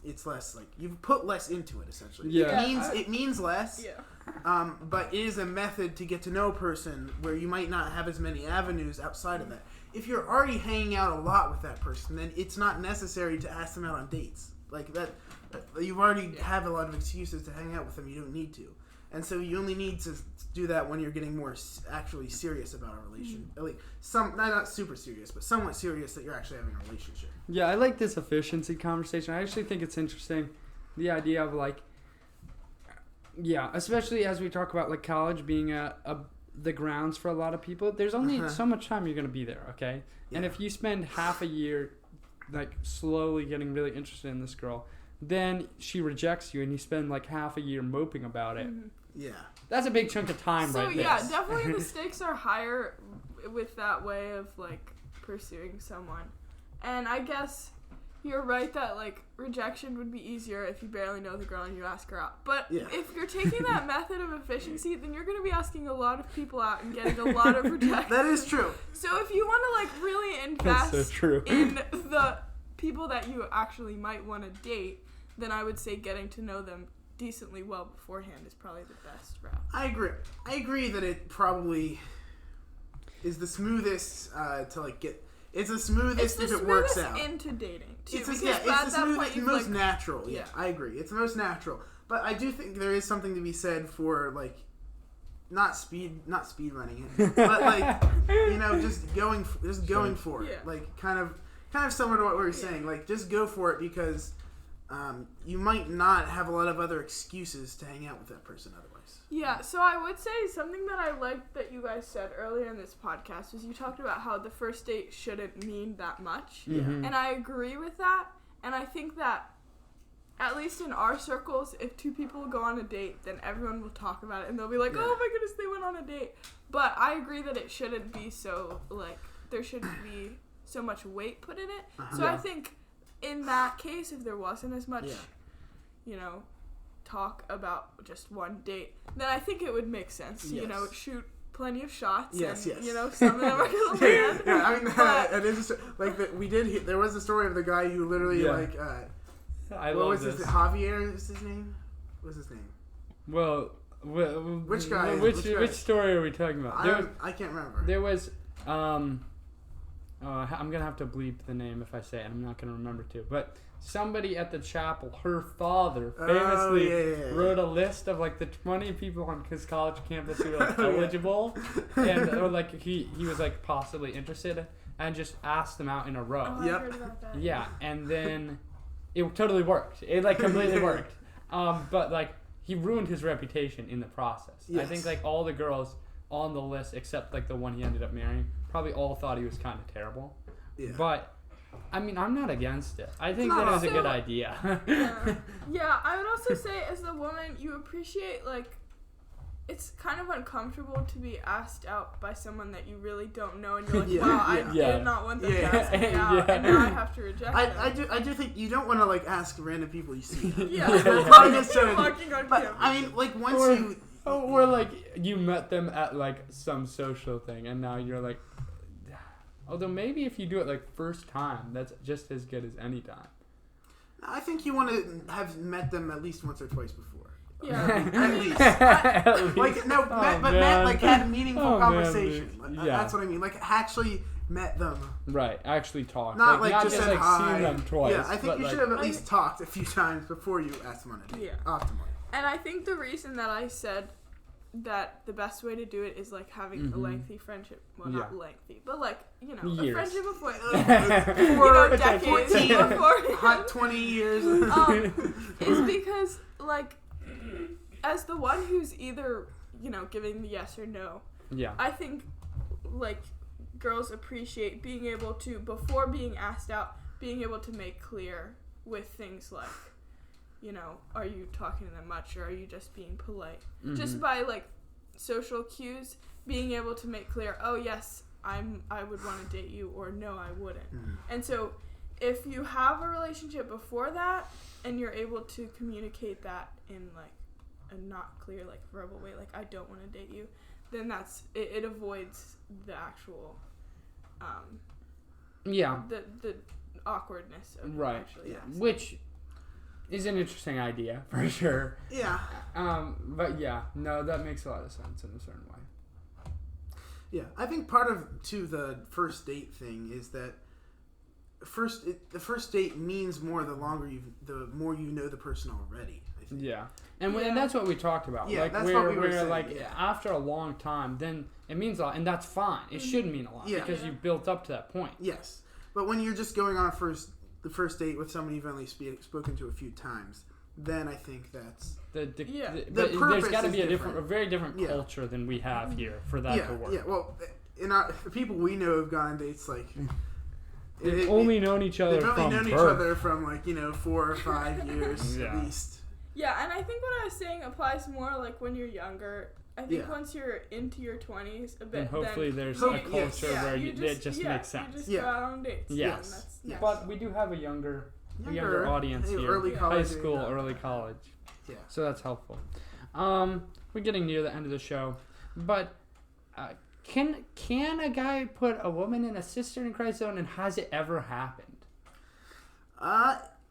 it's less like you've put less into it essentially. Yeah. It means less. Yeah. But it is a method to get to know a person where you might not have as many avenues outside of that. If you're already hanging out a lot with that person, then it's not necessary to ask them out on dates. Like that. You already have a lot of excuses to hang out with them. You don't need to. And so you only need to do that when you're getting more actually serious about a relation. Like not super serious, but somewhat serious that you're actually having a relationship. Yeah, I like this efficiency conversation. I actually think it's interesting. The idea of like, especially as we talk about like college being the grounds for a lot of people. There's only so much time you're going to be there, okay? Yeah. And if you spend half a year like slowly getting really interested in this girl, then she rejects you and you spend like half a year moping about it. Yeah. That's a big chunk of time right there. So yeah, definitely the stakes are higher with that way of like pursuing someone. And I guess you're right that, like, rejection would be easier if you barely know the girl and you ask her out. But Yeah. if you're taking that method of efficiency, then you're going to be asking a lot of people out and getting a lot of rejection. That is true. So if you want to, like, really invest That's so true. in the people that you actually might want to date, then I would say getting to know them decently well beforehand is probably the best route. I agree that it probably is the smoothest to like get. It's the smoothest if it works out. Into dating too. It's because the at that smoothest, point the you've, most like, natural. Yeah, yeah. I agree. It's the most natural. But I do think there is something to be said for like, not speed running it, but like, you know, just going for it. Yeah. Like kind of similar to what we were saying. Like just go for it because you might not have a lot of other excuses to hang out with that person otherwise. Yeah, so I would say something that I liked that you guys said earlier in this podcast was you talked about how the first date shouldn't mean that much. Mhm. And I agree with that. And I think that, at least in our circles, if two people go on a date, then everyone will talk about it. And they'll be like, oh my goodness, they went on a date. But I agree that it shouldn't be so, like, there shouldn't be so much weight put in it. So I think in that case, if there wasn't as much, you know, talk about just one date, then I think it would make sense. Yes. You know, shoot plenty of shots. Yes, and, yes. You know, some of them are gonna land. Yeah, I mean, But- it is like there was a story of the guy who literally like I what love was this. his Javier is his name? What's his name? Well, Which guy? Which story are we talking about? I can't remember. There was I'm gonna have to bleep the name if I say it. I'm not gonna remember to. But somebody at the chapel, her father famously wrote a list of like the 20 people on his college campus who were like eligible, and or like he was like possibly interested, and just asked them out in a row. Oh, I heard about that. Yeah, and then it totally worked. It like completely worked. But like he ruined his reputation in the process. I think like all the girls on the list, except like the one he ended up marrying, probably all thought he was kind of terrible. Yeah. But I mean, I'm not against it. I think that is a good idea. Yeah, I would also say as the woman, you appreciate, like, it's kind of uncomfortable to be asked out by someone that you really don't know, and you're like, wow, I did not want them to ask me out, and now I have to reject them. I do think you don't want to like ask random people you see. Walking on But campus. I mean, like once or like you met them at like some social thing, and now you're like, although maybe if you do it like first time, that's just as good as any time. I think you want to have met them at least once or twice before. Yeah, At least. Like no, met like had a meaningful conversation. That's what I mean. Like actually met them. Right, actually talk. Not just said like hi. seen them twice. Yeah, I think you like, should have at least talked a few times before you asked them on a date. Yeah. Optimally. And I think the reason that I said that the best way to do it is like having a lengthy friendship. Well, not lengthy, but like, you know, Years. a friendship of what, For decades 14, before hot 20 years. is because like, as the one who's either, you know, giving the yes or no, yeah. I think like girls appreciate being able to, before being asked out, being able to make clear with things like, you know, are you talking to them much, or are you just being polite? Mm-hmm. Just by like social cues, being able to make clear, oh yes, I would want to date you, or no, I wouldn't. Mm-hmm. And so if you have a relationship before that and you're able to communicate that in like a not clear like verbal way, like I don't want to date you, then that's it avoids the actual the awkwardness of actually asking. Which is an interesting idea for sure. Yeah. But yeah, no, that makes a lot of sense in a certain way. Yeah, I think part of too the first date thing is that the first date means more the more you know the person already. I think. Yeah, and that's what we talked about. Yeah, like that's we're, what we were we're saying, like yeah. after a long time, then it means a lot, and that's fine. It should mean a lot because you built up to that point. Yes, but when you're just going on the first date with somebody you've only spoken to a few times, then I think that's But purpose there's got to is be a different. very different culture than we have here for that to work. Yeah, well, the people we know have gone on dates like they've only known each other. They've only from known birth. each other from like 4 or 5 years at least. Yeah, and I think what I was saying applies more like when you're younger. I think once you're into your 20s, a bit, and hopefully then there's a culture where it just makes sense. You just go out on dates. Yes. Yes. But we do have a younger audience here. Early college, high school, early college. Yeah. So that's helpful. We're getting near the end of the show, but can a guy put a woman in a sister in Christ zone, and has it ever happened?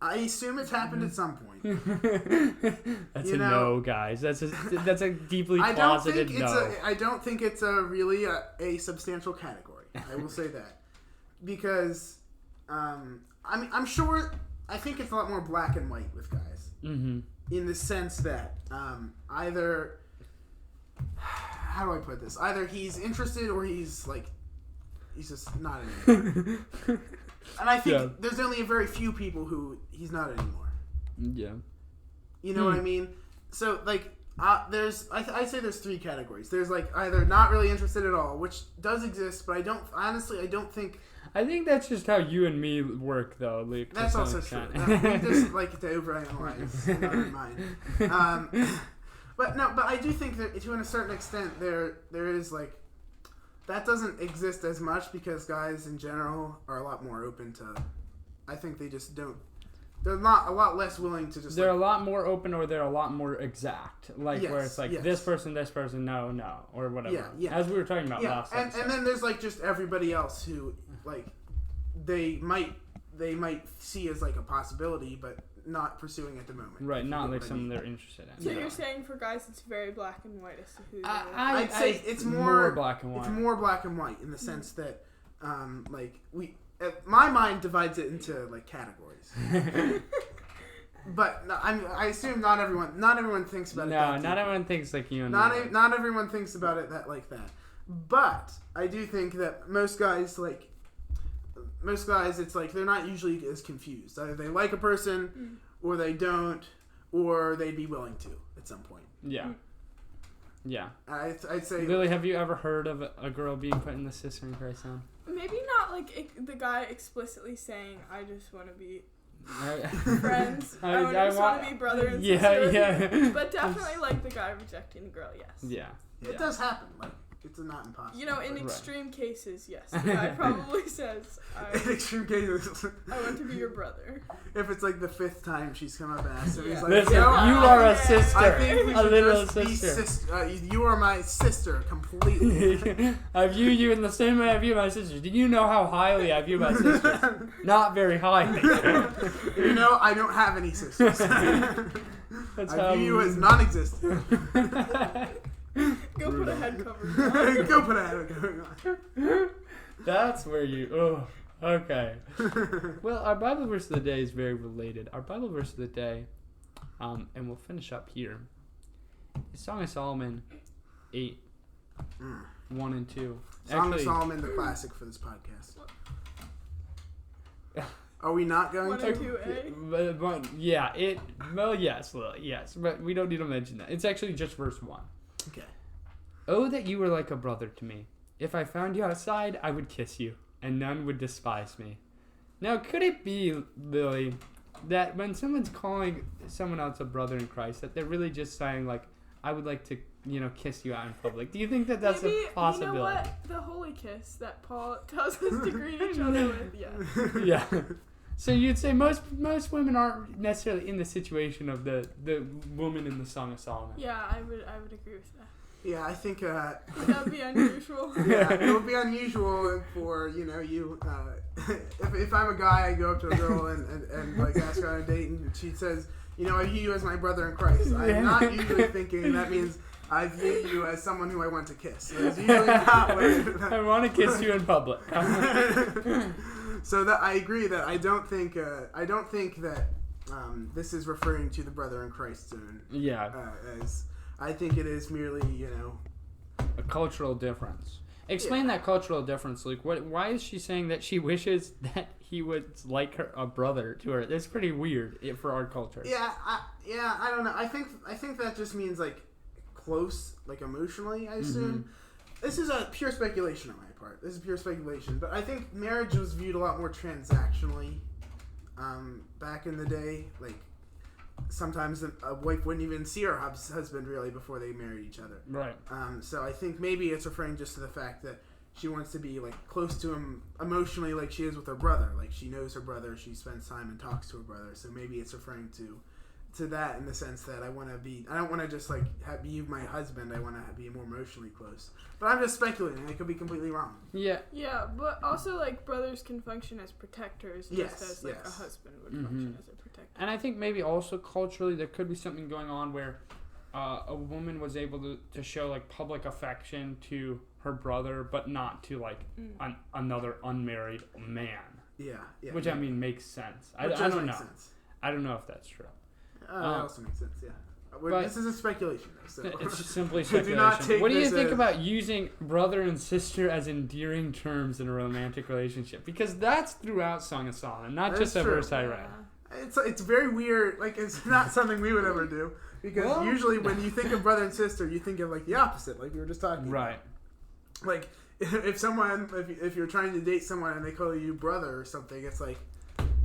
I assume it's happened at some point. That's no, guys. That's a deeply closeted no. I don't think it's really a substantial category. I will say that because I'm sure. I think it's a lot more black and white with guys. Mm-hmm. In the sense that either, how do I put this? Either he's interested or he's just not anymore. And I think there's only a very few people who he's not anymore. Yeah. You know what I mean? So I'd say there's three categories. There's either not really interested at all, which does exist, but I don't think. I think that's just how you and me work, though, Luke. That's also true. We just like to overanalyze. Never mind. But I do think that to a certain extent there is that doesn't exist as much because guys in general are a lot more open to. I think they just don't. They're not a lot less willing to just. They're a lot more open, or they're a lot more exact, where it's this person, no, or whatever. Yeah. As we were talking about last time. And then there's just everybody else who they might see as a possibility, but not pursuing at the moment. Right, not something they're interested in. So you're saying for guys it's very black and white as to who. I'd say it's more black and white. It's more black and white in the sense that, my mind divides it into categories. But I assume not everyone thinks about it. No, not everyone thinks like you. Not everyone thinks about it like that. But I do think that most guys it's they're not usually as confused. Either they like a person, or they don't, or they'd be willing to at some point. Yeah. Yeah. I'd say. Lily, have you ever heard of a girl being put in the sister in Christ zone? Maybe not the guy explicitly saying, "I just want to be friends. I just want to be brother and sister." Yeah. But definitely the guy rejecting the girl. Yes. Yeah. It does happen. It's not impossible. In extreme cases, yes. The guy probably says, in extreme cases, I want to be your brother. If it's the fifth time she's come up and asked him, he's listen, you are a sister. I think we a should little just sister. You are my sister completely. I view you in the same way I view my sister. Do you know how highly I view my sister? Not very highly. I don't have any sisters. I view you as non-existent. Go put a head cover on. Go put a head cover on. That's where you... Oh, okay. Well, our Bible verse of the day is very related. Our Bible verse of the day, and we'll finish up here, is Song of Solomon 8, 1 and 2. Song of Solomon, the classic for this podcast. Are we not going 1 and 2a? But yeah, yes, but we don't need to mention that. It's actually just verse 1. Okay. Oh, that you were like a brother to me. If I found you outside, I would kiss you, and none would despise me. Now, could it be, Lily, that when someone's calling someone else a brother in Christ, that they're really just saying, I would like to, kiss you out in public? Do you think that that's a possibility? You know what? The holy kiss that Paul tells us to greet each other with, yeah. Yeah. So you'd say most women aren't necessarily in the situation of the woman in the Song of Solomon. Yeah, I would agree with that. Yeah, I think that would be unusual. Yeah, it would be unusual for you. If I'm a guy, I go up to a girl and ask her on a date, and she says, I view you as my brother in Christ. I'm not usually thinking that means I view you as someone who I want to kiss. That's usually not what I want to kiss you in public. So that I agree that I don't think that this is referring to the brother in Christ zone. Yeah. As I think it is merely a cultural difference. Explain that cultural difference, Luke. Why is she saying that she wishes that he would like a brother to her? That's pretty weird for our culture. Yeah. I don't know. I think that just means close, emotionally. I assume. Mm-hmm. This is a pure speculation on my part. This is pure speculation, but I think marriage was viewed a lot more transactionally back in the day. sometimes a wife wouldn't even see her husband really before they married each other. Right. So I think maybe it's referring just to the fact that she wants to be like close to him emotionally, like she is with her brother. Like she knows her brother, she spends time and talks to her brother. So maybe it's referring to that in the sense that I don't want to just like be my husband. I want to be more emotionally close. But I'm just speculating. I could be completely wrong. Yeah. Yeah, but also like brothers can function as protectors, just as like a husband would function as a protector. And I think maybe also culturally there could be something going on where a woman was able to show like public affection to her brother, but not to like another unmarried man. Yeah. Which I mean makes sense. I don't know. Sense. I don't know if that's true. That also makes sense. Yeah. This is a speculation, though. So. It's simply speculation. Do not take what do you this think as... about using brother and sister as endearing terms in a romantic relationship? Because that's throughout Song of Solomon, not just a verse I read. It's very weird. Like, it's not something we would ever do. Because usually when you think of brother and sister, you think of, like, the opposite, like we were just talking about. Right. Like, if you're trying to date someone and they call you brother or something, it's like...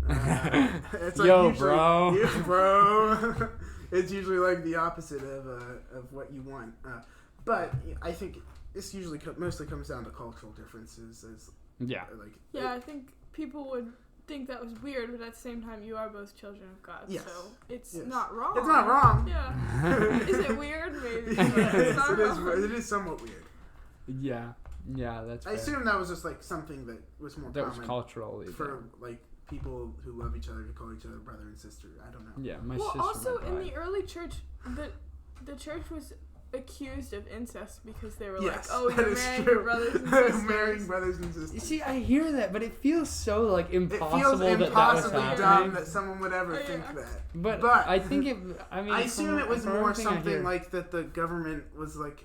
it's like yo, usually, bro. Yeah, bro. It's usually like the opposite of what you want. But I think this usually mostly comes down to cultural differences. I think people would think that was weird, but at the same time, you are both children of God, so it's not wrong. It's not wrong. Yeah. Is it weird? Maybe. But it is somewhat weird. Yeah, that's fair. I assume that was just like something that was more common. That was culturally for like people who love each other to call each other brother and sister. I don't know. Yeah, my sister. Well, also in the early church, the church was accused of incest because they were like, "Oh, you're marrying your brothers and sisters." Marrying brothers and sisters. You see, I hear that, but it feels so like impossible. It feels impossibly that was dumb that someone would ever think that. But I think it. I mean, I assume it was more something like that the government was like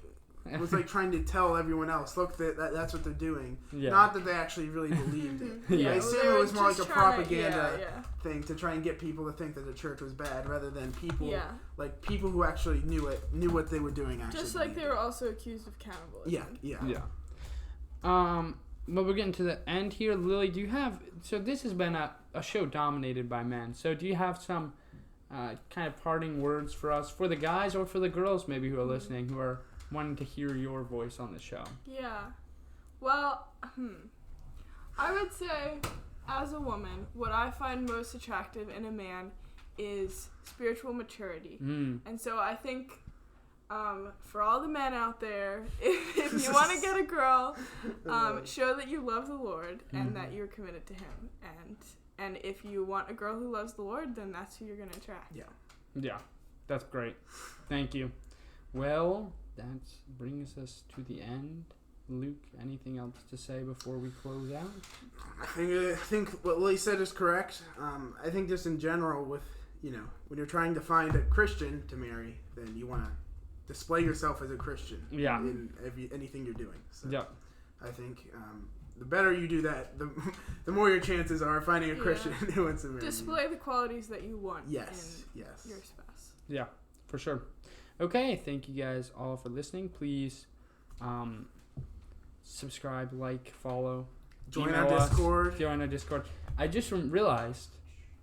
trying to tell everyone else, look, that's what they're doing. Yeah. Not that they actually really believed it. Yeah. I assume it was more like a propaganda thing to try and get people to think that the church was bad, rather than people like people who actually knew what they were doing. Actually, just like they were also accused of cannibalism. Yeah. But we're getting to the end here. Lily, do you have? So this has been a show dominated by men. So do you have some kind of parting words for us, for the guys or for the girls maybe who are listening, who are wanting to hear your voice on the show? Yeah. Well, I would say, as a woman, what I find most attractive in a man is spiritual maturity. And so I think for all the men out there, if you want to get a girl, show that you love the Lord and that you're committed to Him. And if you want a girl who loves the Lord, then that's who you're going to attract. Yeah. That's great. Thank you. Well, that brings us to the end. Luke, anything else to say before we close out? I think what Lily said is correct. I think just in general, with when you're trying to find a Christian to marry, then you want to display yourself as a Christian. In anything you're doing. So I think the better you do that, the more your chances are of finding a Christian who wants to marry. Display the qualities that you want. In your spouse. Yeah, for sure. Okay, thank you guys all for listening. Please subscribe, like, follow. Join our Discord. Join our Discord. I just realized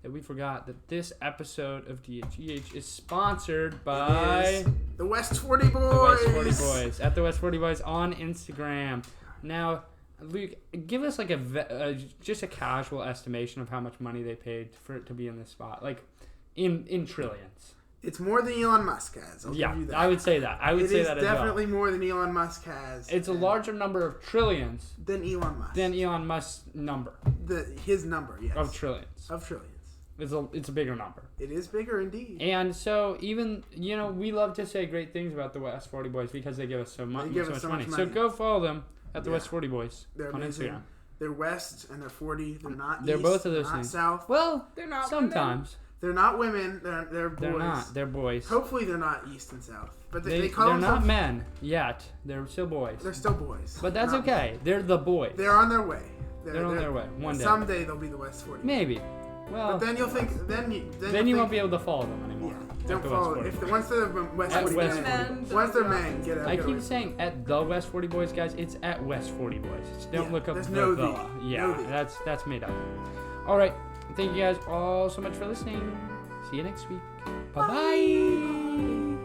that we forgot that this episode of DHEH is sponsored by the West 40 Boys. The West 40 Boys. At the West 40 Boys on Instagram. Now, Luke, give us like just a casual estimation of how much money they paid for it to be in this spot. Like, in trillions. It's more than Elon Musk has. I'll give you that. I would say that. It is definitely more than Elon Musk has. It's a larger number of trillions than Elon Musk. Than Elon Musk's number. His number, yes. Of trillions. It's a bigger number. It is bigger indeed. And so even we love to say great things about the West 40 Boys because they give us so much money. So go follow them at the West 40 Boys on Instagram. They're West and they're 40. They're not They're East. both of those they're things. Not South. Well, they're not sometimes. Women. They're not women. They're boys. They're not. They're boys. Hopefully they're not East and South. But they call themselves... They're not men yet. They're still boys. They're still boys. But that's okay. They're the boys. They're on their way. They're on their way. One day. Someday they'll be the West 40. Maybe. Well, but then you'll think. Then you won't be able to follow them anymore. Yeah, don't follow. Once they're West 40 men, once they're men, get out. I keep saying at the West 40 Boys, guys. It's at West 40 Boys. Just don't look up the Yeah, that's made up. All right. Thank you guys all so much for listening. See you next week. Bye. Bye-bye.